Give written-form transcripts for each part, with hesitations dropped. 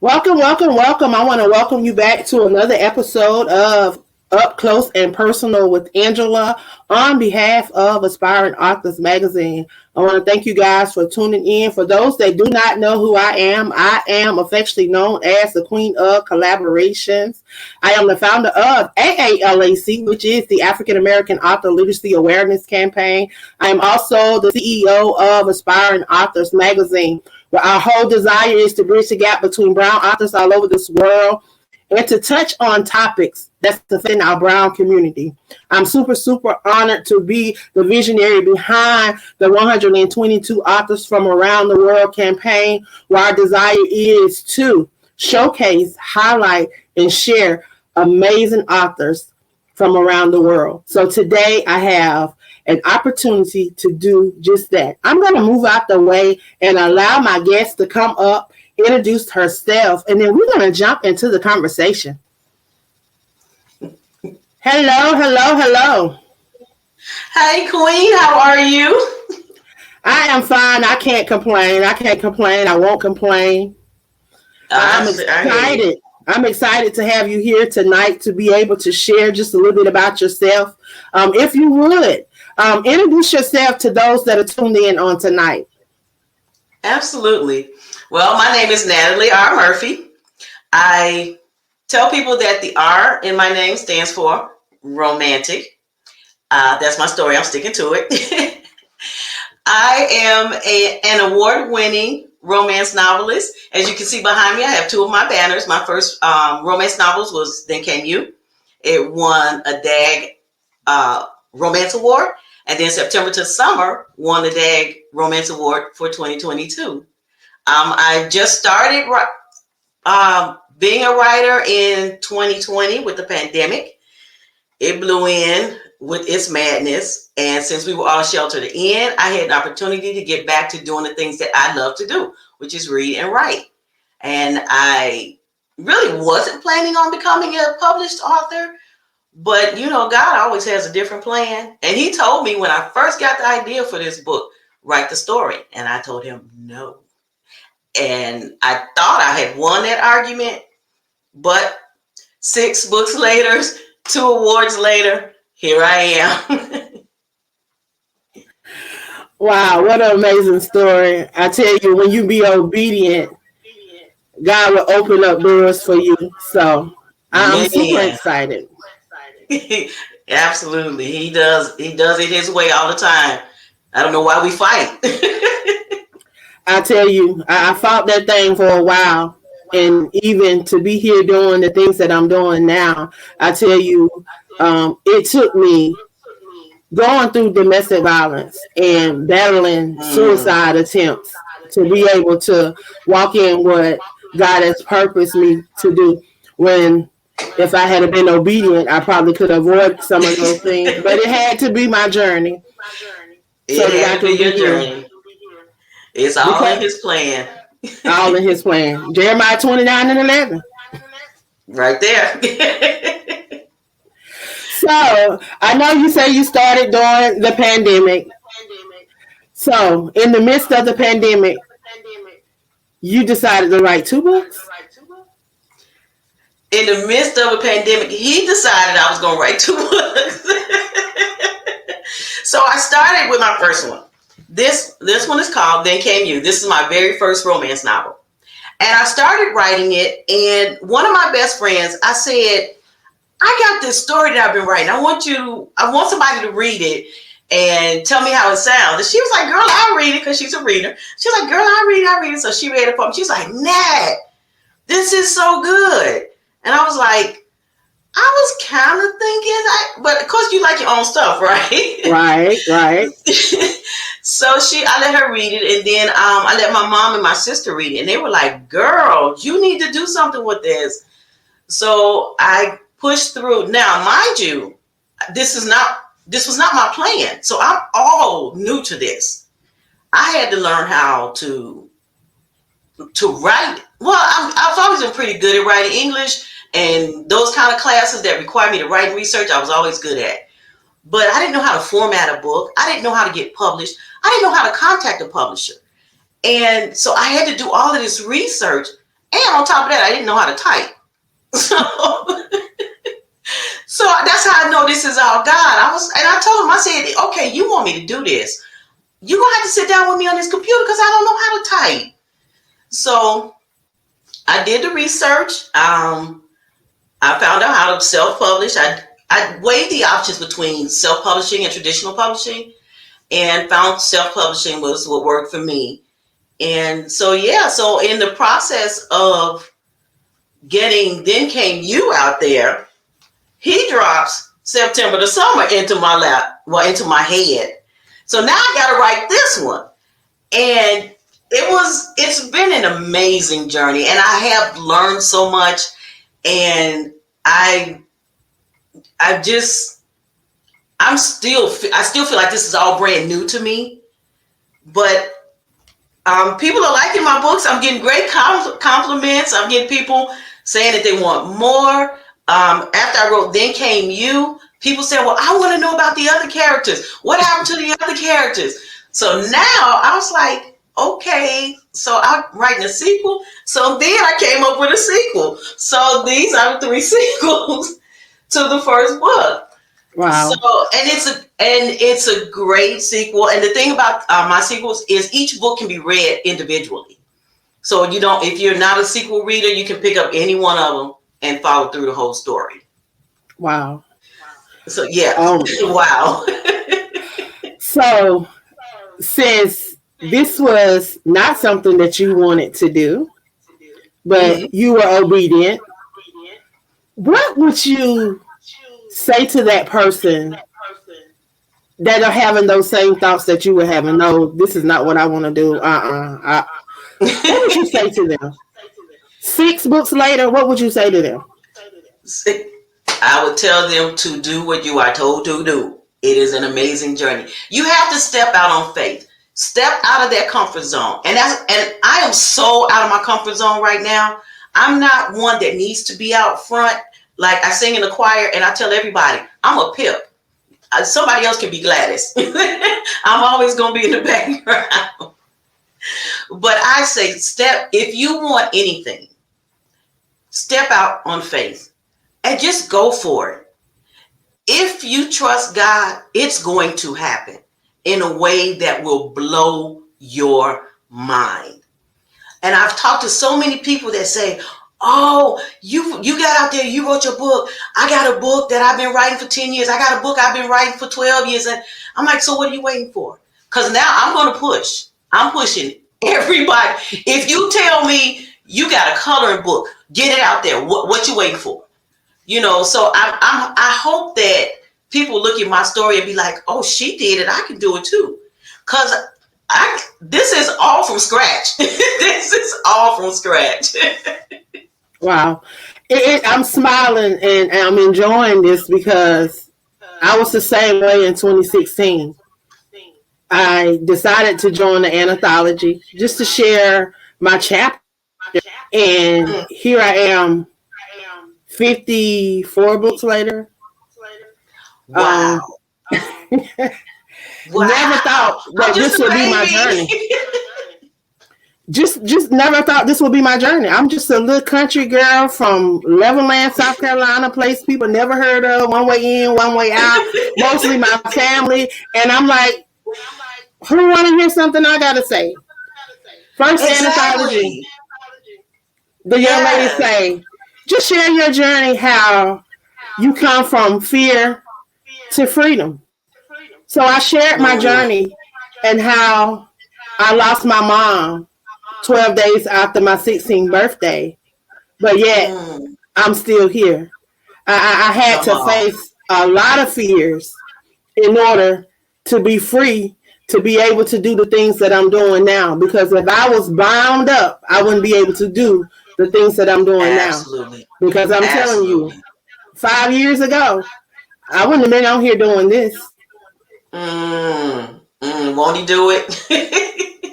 Welcome, welcome, welcome. I want to welcome you back to another episode of Up Close and Personal with Angela on behalf of Aspiring Authors Magazine. I want to thank you guys for tuning in. For those that do not know who I am affectionately known as the Queen of Collaborations. I am the founder of AALAC, which is the African American Author Literacy Awareness Campaign. I am also the CEO of Aspiring Authors Magazine, where our whole desire is to bridge the gap between brown authors all over this world and to touch on topics that's within our brown community. I'm super honored to be the visionary behind the 122 authors from around the world campaign, where our desire is to showcase, highlight, and share amazing authors from around the world. So today I have an opportunity to do just that. I'm going to move out the way and allow my guest to come up, introduce herself, and then we're going to jump into the conversation. Hello. Hey, Queen, how are you? I am fine. I can't complain. I won't complain. I'm excited. I'm excited to have you here tonight to be able to share just a little bit about yourself. If you would, introduce yourself to those that are tuned in on tonight. Absolutely. Well, my name is Natalie R. Murphy. I tell people that the R in my name stands for romantic. That's my story. I'm sticking to it. I am an award-winning romance novelist. As you can see behind me, I have two of my banners. My first romance novels was Then Came You. It won a DAG Romance Award. And then September to Summer won the DAG Romance Award for 2022. I just started being a writer in 2020 with the pandemic. It blew in with its madness. And since we were all sheltered in, I had an opportunity to get back to doing the things that I love to do, which is read and write. And I really wasn't planning on becoming a published author. But, God always has a different plan. And he told me when I first got the idea for this book, write the story. And I told him no. And I thought I had won that argument. But 6 books later, 2 awards later, here I am. Wow, what an amazing story. I tell you, when you be obedient, God will open up doors for you. So I'm super excited. Absolutely. He does it his way all the time. I don't know why we fight. I tell you, I fought that thing for a while. And even to be here doing the things that I'm doing now, I tell you, it took me going through domestic violence and battling suicide attempts to be able to walk in what God has purposed me to do. When if I had been obedient, I probably could avoid some of those things. But it had to be my journey. It had to be your journey. It's all in his plan. All in his plan. Jeremiah 29:11. Right there. So I know you say you started during the pandemic. So in the midst of the pandemic, you decided to write 2 books? In the midst of a pandemic, he decided I was going to write 2 books. So I started with my first one. This one is called Then Came You. This is my very first romance novel. And I started writing it, and one of my best friends, I said, I got this story that I've been writing. I want somebody to read it and tell me how it sounds. And she was like, girl, I'll read it, because she's a reader. She was like, girl, I'll read it. So she read it for me. She was like, Nat, this is so good. And I was like, I was kind of thinking, but of course you like your own stuff, right? Right. So I let her read it, and then I let my mom and my sister read it, and they were like, girl, you need to do something with this. So I pushed through. Now, mind you, this was not my plan. So I'm all new to this. I had to learn how to write. Well, I've always been pretty good at writing English, and those kind of classes that require me to write and research, I was always good at. But I didn't know how to format a book. I didn't know how to get published. I didn't know how to contact a publisher. And so I had to do all of this research. And on top of that, I didn't know how to type. So, so that's how I know this is all God. I told him, I said, okay, you want me to do this. You're going to have to sit down with me on this computer because I don't know how to type. So I did the research. I found out how to self-publish. I weighed the options between self-publishing and traditional publishing, and found self-publishing was what worked for me. And so, yeah, so in the process of getting Then Came You out there, he drops September the Summer into my lap, well, into my head. So now I got to write this one. And it's been an amazing journey, and I have learned so much, and I still feel like this is all brand new to me, but people are liking my books. I'm getting great compliments. I'm getting people saying that they want more. After I wrote Then Came You, people said, well, I want to know about the other characters. What happened to the other characters? So now I was like, okay, so I'm writing a sequel. So then I came up with a sequel. So these are the 3 sequels to the first book. Wow. So, it's a great sequel. And the thing about my sequels is each book can be read individually. So if you're not a sequel reader, you can pick up any one of them and follow through the whole story. Wow. So yeah. Wow. So since this was not something that you wanted to do, but you were obedient, what would you say to that person that are having those same thoughts that you were having? No, this is not what I want to do. What would you say to them? 6 books later, what would you say to them? I would tell them to do what you are told to do. It is an amazing journey. You have to step out on faith. Step out of that comfort zone. And I am so out of my comfort zone right now. I'm not one that needs to be out front. Like I sing in the choir and I tell everybody, I'm a pip. Somebody else can be Gladys. I'm always going to be in the background. But I say, if you want anything, step out on faith and just go for it. If you trust God, it's going to happen in a way that will blow your mind. And I've talked to so many people that say, oh, you got out there, you wrote your book. I got a book that I've been writing for 10 years. I got a book I've been writing for 12 years. And I'm like, so what are you waiting for? Because now I'm going to push. I'm pushing everybody. If you tell me you got a coloring book, get it out there. What you waiting for? So I hope that people look at my story and be like, oh, she did it. I can do it too. Because this is all from scratch. This is all from scratch. Wow. I'm smiling and I'm enjoying this because I was the same way in 2016. I decided to join the anthology just to share my chapter. And here I am 54 books later. Wow. Never thought that this would be my journey. Just never thought this would be my journey. I'm just a little country girl from Levelland, South Carolina, place people never heard of, one way in, one way out, mostly my family. And I'm like, who want to hear something I got to say? First anthology, the young lady say, just share your journey, how you come from fear to freedom. So I shared my journey and how I lost my mom 12 days after my 16th birthday, but yet I'm still here. I had to face a lot of fears in order to be free, to be able to do the things that I'm doing now. Because if I was bound up, I wouldn't be able to do the things that I'm doing now. Because I'm telling you, 5 years ago, I wouldn't have been out here doing this. Won't he do it?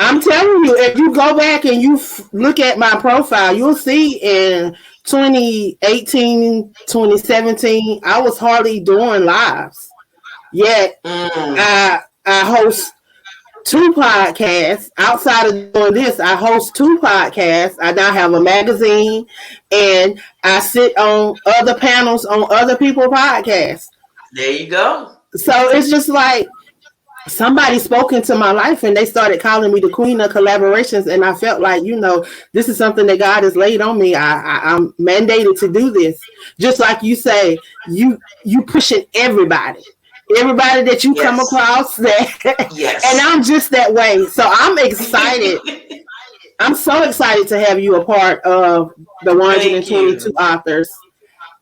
I'm telling you, if you go back and you look at my profile, you'll see in 2018, 2017, I was hardly doing lives. Yet I host two podcasts. Outside of doing this, I host two podcasts. I now have a magazine, and I sit on other panels on other people's podcasts. There you go. So it's just like somebody spoke into my life and they started calling me the queen of collaborations, and I felt like, this is something that God has laid on me. I'm mandated to do this. Just like you say, you pushing everybody that you come Yes. across, that and Yes. I'm just that way. So I'm excited. I'm so excited to have you a part of the Thank 122 you. authors.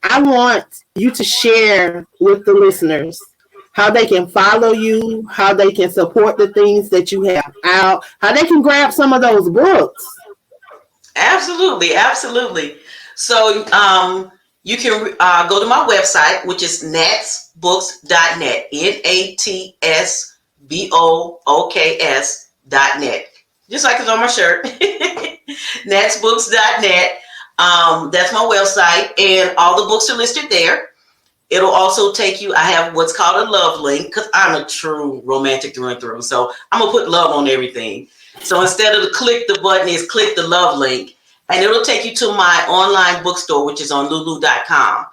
I want you to share with the listeners how they can follow you, how they can support the things that you have out, how they can grab some of those books. Absolutely, absolutely. So you can go to my website, which is natsbooks.net, natsbooks.net, just like it's on my shirt. natsbooks.net. That's my website, and all the books are listed there. It'll also take you, I have what's called a love link, because I'm a true romantic through and through. So I'm going to put love on everything. So instead of the click the button, is click the love link. And it'll take you to my online bookstore, which is on lulu.com.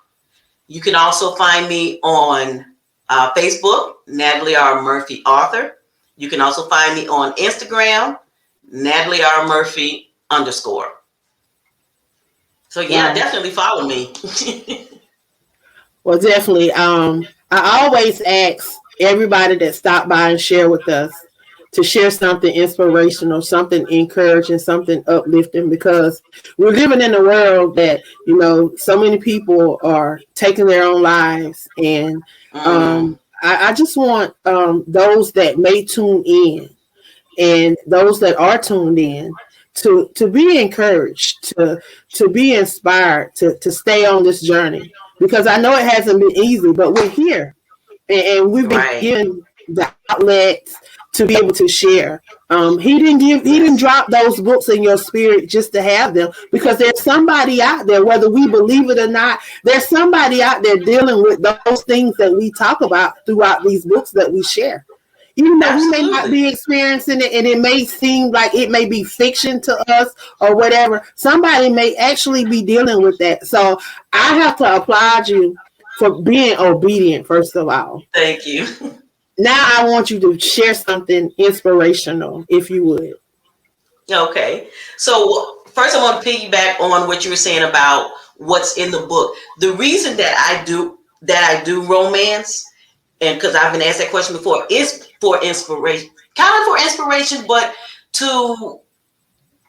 You can also find me on Facebook, Natalie R. Murphy Author. You can also find me on Instagram, Natalie R. Murphy _. So yeah, Wow. definitely follow me. Well, definitely. I always ask everybody that stop by and share with us to share something inspirational, something encouraging, something uplifting, because we're living in a world that, so many people are taking their own lives. And Mm, I just want those that may tune in and those that are tuned in to be encouraged, to be inspired, to stay on this journey, because I know it hasn't been easy, but we're here, and we've been right. given the outlets to be able to share. He didn't Yes. drop those books in your spirit just to have them, because there's somebody out there, whether we believe it or not, there's somebody out there dealing with those things that we talk about throughout these books that we share. Even though we may not Absolutely. be experiencing it, and it may seem like it may be fiction to us or whatever, somebody may actually be dealing with that. So I have to applaud you for being obedient, first of all. Thank you. Now I want you to share something inspirational, if you would. Okay. So first, I want to piggyback on what you were saying about what's in the book. The reason that I do romance, and because I've been asked that question before, is for inspiration, kind of for inspiration, but to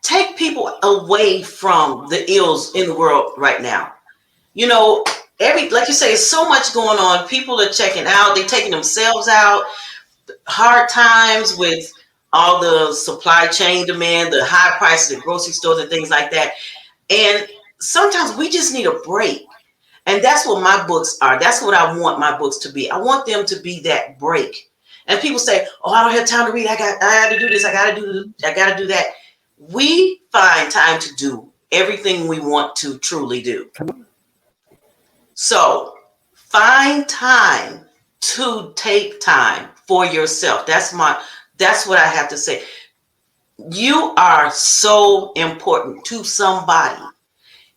take people away from the ills in the world right now. You know, like you say, there's so much going on. People are checking out. They're taking themselves out. Hard times with all the supply chain demand, the high prices at grocery stores and things like that. And sometimes we just need a break. And that's what my books are. That's what I want my books to be. I want them to be that break. And people say, "Oh, I don't have time to read. I got to do this. I got to do that." We find time to do everything we want to truly do. So find time to take time for yourself. That's what I have to say. You are so important to somebody.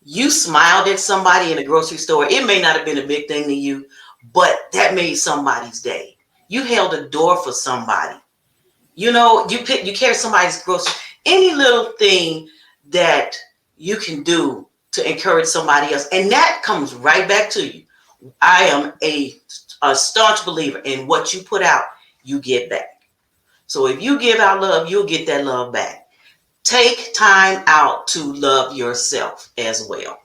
You smiled at somebody in a grocery store. It may not have been a big thing to you, but that made somebody's day. You held a door for somebody. You carry somebody's grocery. Any little thing that you can do to encourage somebody else, and that comes right back to you. I am a staunch believer in what you put out, you get back. So if you give out love, you'll get that love back. Take time out to love yourself as well.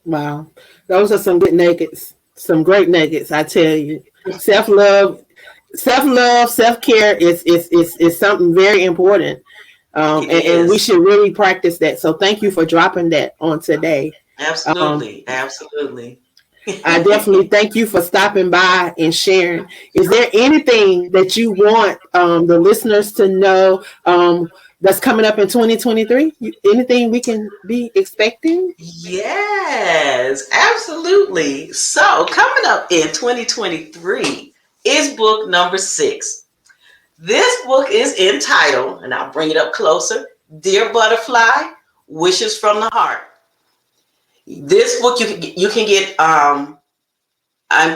Wow. Those are some good nuggets, some great nuggets, I tell you. Self love, self care is something very important. It And we is. should really practice that. So thank you for dropping that on today. Um, Absolutely. Absolutely. I definitely thank you for stopping by and sharing. Is there anything that you want the listeners to know that's coming up in 2023? Anything we can be expecting? Yes, absolutely. So, coming up in 2023 is book number 6, This book is entitled, and I'll bring it up closer, Dear Butterfly, Wishes from the Heart. This book you can get. I'm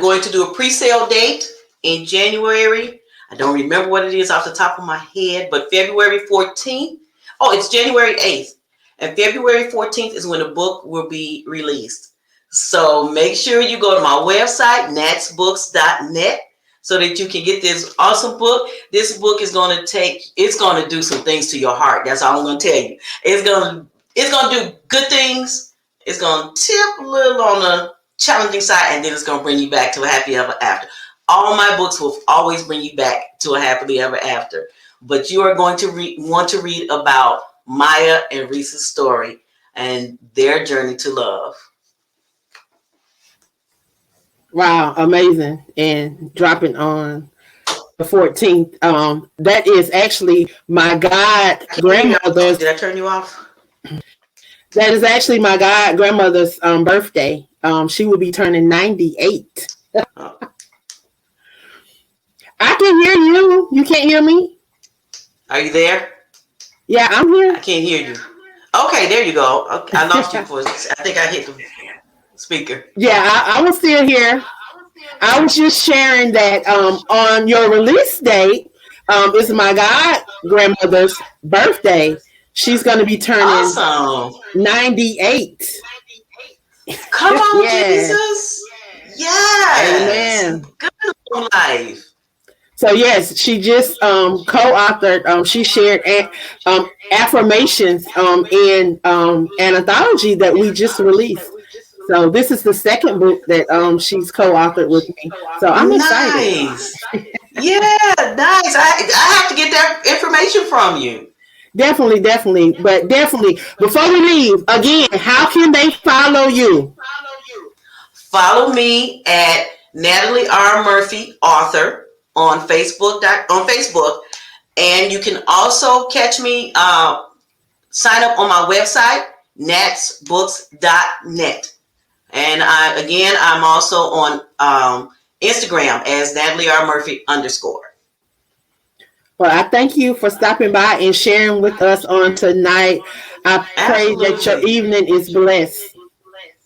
going to do a pre-sale date in January. I don't remember what it is off the top of my head, but February 14th. Oh, it's January 8th. And February 14th is when the book will be released. So make sure you go to my website, natsbooks.net, so that you can get this awesome book. This book is going to do some things to your heart. That's all I'm going to tell you. It's going to do good things. It's going to tip a little on the challenging side, and then it's going to bring you back to a happy ever after. All my books will always bring you back to a happily ever after. But you are going to want to read about Maya and Reese's story and their journey to love. Wow, amazing. And dropping on the 14th. That is actually my god grandmother's. Did I turn you off? That is actually my god grandmother's birthday. She will be turning 98. Oh. I can hear you. You can't hear me? Are you there? Yeah, I'm here. I can't hear you. Okay, there you go. Okay, I lost you for I think I hit the speaker. Yeah, I was still here. I was just sharing that on your release date is my god grandmother's birthday. She's going to be turning awesome. 98. Come on, yes. Jesus. Yes. Amen. Good life. So yes, she just co-authored. She shared affirmations in an anthology that we just released. So this is the second book that she's co-authored with me. So I'm excited. Nice. Yeah, nice. I have to get that information from you. Definitely. But definitely, before we leave, again, how can they follow you? Follow me at Natalie R. Murphy, author, on Facebook. And you can also catch me, sign up on my website, natsbooks.net. And I'm also on Instagram as Natalie R. Murphy _. Well, I thank you for stopping by and sharing with us on tonight. I pray that your evening is blessed.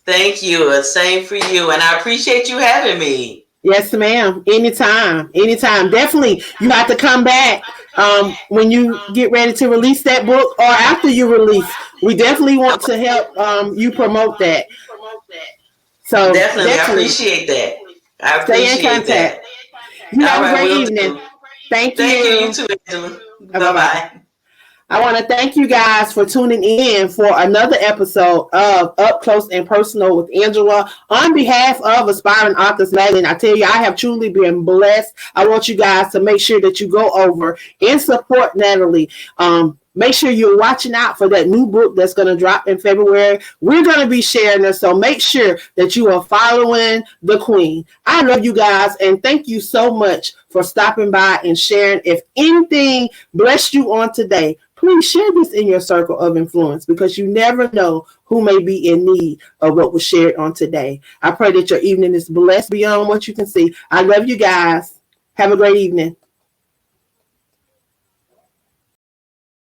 Thank you. Same for you. And I appreciate you having me. Yes, ma'am. Anytime. Definitely, you have to come back when you get ready to release that book or after you release. We definitely want to help you promote that. So definitely. I appreciate that. Stay in contact. You have a great evening. Thank you. You too, Angela. Bye-bye. I want to thank you guys for tuning in for another episode of Up Close and Personal with Angela. On behalf of Aspiring Authors Magazine, I tell you, I have truly been blessed. I want you guys to make sure that you go over and support Natalie. Make sure you're watching out for that new book that's going to drop in February. We're going to be sharing this, so make sure that you are following the queen. I love you guys, and thank you so much for stopping by and sharing. If anything blessed you on today, please share this in your circle of influence, because you never know who may be in need of what was shared on today. I pray that your evening is blessed beyond what you can see. I love you guys. Have a great evening.